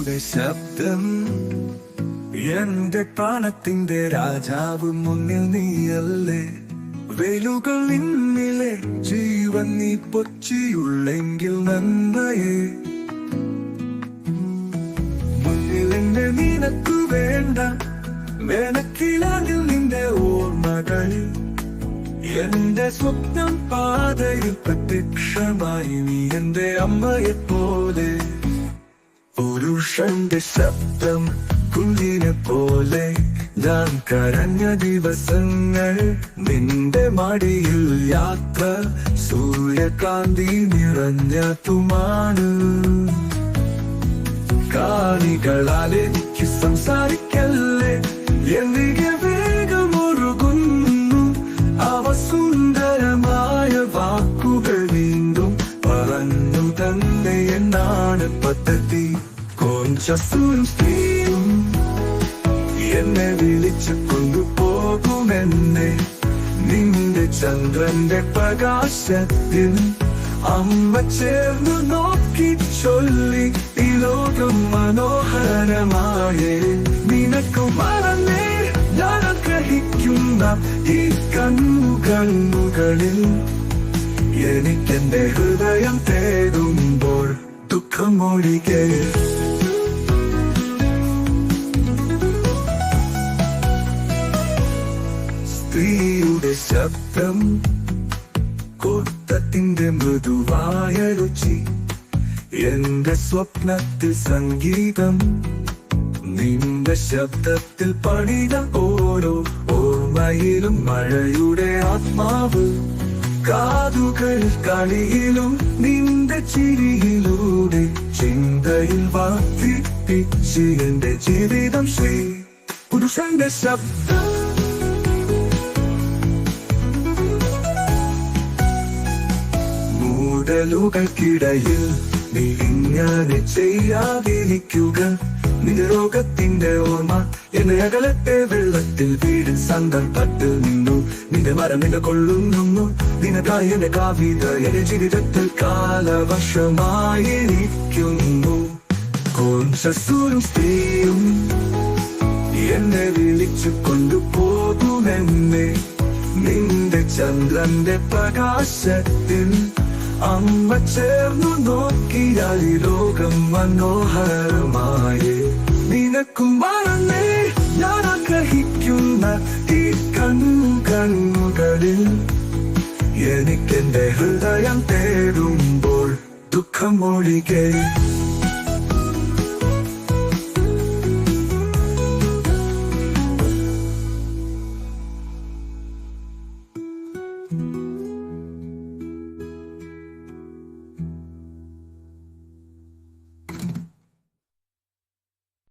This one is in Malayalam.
സ്ത്രീയുടെ ശബ്ദം എന്റെ പ്രാണത്തിന്റെ രാജാവ് മുന്നിൽ നീയല്ലേ. വേലുകൾ നിന്നിലെ ജീവൻ നീ പൊച്ചിയുള്ളെങ്കിൽ നന്മയെ മുന്നിൽ എന്നെ നിനക്ക് വേണ്ട. വേനക്കിലാകിൽ നിന്റെ ഓർമ്മകൾ എന്റെ സ്വപ്നം പാതയിൽ പ്രത്യക്ഷമായി. നീ എന്റെ അമ്മയെപ്പോലെ പുരുഷന്റെ ശബ്ദം കുഞ്ഞിനെ പോലെ ഞാൻ കരഞ്ഞ ദിവസങ്ങൾ നിന്റെ മടിയിൽ യാത്ര. സൂര്യകാന്തി നിറഞ്ഞ തുമാണ് കാണികളാൽ എനിക്ക് സംസാരിക്കല്ലേ. എന്നിಗೆ വേഗമൊരുകുന്നു അവ സുന്ദരമായ വാക്കുകൾ വീണ്ടും പറഞ്ഞു തന്നെ എന്നാണ് പദ്ധതി. കോഞ്ചസും സ്ത്രീയും എന്നെ വിളിച്ചു കൊണ്ടുപോകുമെന്നെ നിന്റെ ചന്ദ്രന്റെ പ്രകാശത്തിൽ. അമ്മ ചേർന്നു നോക്കി ചൊല്ലി ഈ ലോകം മനോഹരമായേ. നിനക്ക് മറന്നേ ഞാൻ ഗ്രഹിക്കുന്ന ഈ കണ്ണുകളിൽ എനിക്കെന്റെ ഹൃദയം തേടുമ്പോൾ ദുഃഖമൊഴികെ. സ്ത്രീയുടെ ശബ്ദം കൂട്ടത്തിന്റെ മൃദുവായ രുചി എന്റെ സ്വപ്നത്തിൽ സംഗീതം. നിന്റെ ശബ്ദത്തിൽ പണിത ഓരോ ഓർമ്മയിലും മഴയുടെ ആത്മാവ്. കാതുകൾ കളിയിലും നിന്റെ ചിരിയിലൂടെ ചിന്തയിൽ വർദ്ധിപ്പിച്ച് എന്റെ ജീവിതം. ശ്രീ പുരുഷന്റെ ശബ്ദം മൂടലുകൾക്കിടയിൽ നീ ഇങ്ങനെ ചെയ്യാതിരിക്കുക. നിന്റെ രോഗത്തിന്റെ ഓർമ്മ എന്നെ അകലത്തെ വെള്ളത്തിൽ വീട് സന്ദർഭത്തിൽ നിന്നു. നിന്റെ മരം നിന്നെ കൊള്ളുന്നു. നിനക്കായി എന്റെ കവിത എന്റെ ജീവിതത്തിൽ കാലവർഷമായിരിക്കുന്നു. കോഞ്ചസും സ്ത്രീയും എന്നെ വിളിച്ചു കൊണ്ടുപോകുമെന്നെ നിന്റെ ചന്ദ്രന്റെ പ്രകാശത്തിൽ. അമ്മ ചേർന്നു നോക്കിയാൽ ഈ ലോകം മനോഹരമായി. നിനക്കും മറന്നേ ഞാൻ ആഗ്രഹിക്കുന്ന ഈ കണ്ണുകളിൽ എനിക്കെന്റെ ഹൃദയം തേടുമ്പോൾ ദുഃഖമൊഴികെ.